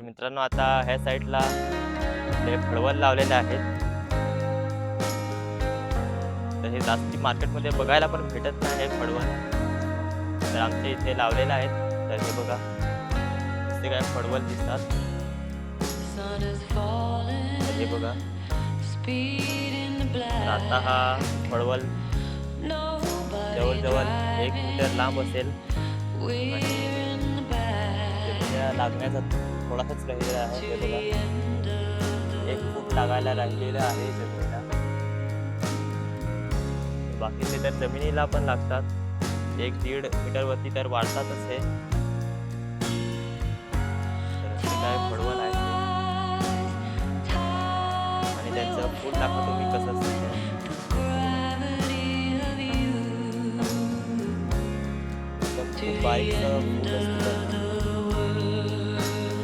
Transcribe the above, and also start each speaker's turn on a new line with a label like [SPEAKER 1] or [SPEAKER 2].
[SPEAKER 1] तर मित्रांनो आता ह्या साईडला आपले फळवण लावलेले आहेत. तर हे जास्ती मार्केटमध्ये बघायला पण भेटत नाही हे फळवण. तर आमच्या इथे लावलेलं आहेत. तर हे बघा नुसते काय फळवण दिसतात. तर हे बघा. तर आता हा फळवण जवळजवळ 1 मीटर लांब असेल आणि त्याच्या लागण्याचा थोडासाच राहिलेला आहे. हे बघा 1 फूट लागायला राहिलेलं आहे जमिनीला. बाकीचे तर जमिनीला पण लागतात. 1-1.5 मीटरवरती तर वाढतातच हे. तर असे काय फळवण आहे ते. आणि त्यांचं फूल दाखवा तुम्ही कसं असतं. एकदम खूप बारीकचं फूल असतं.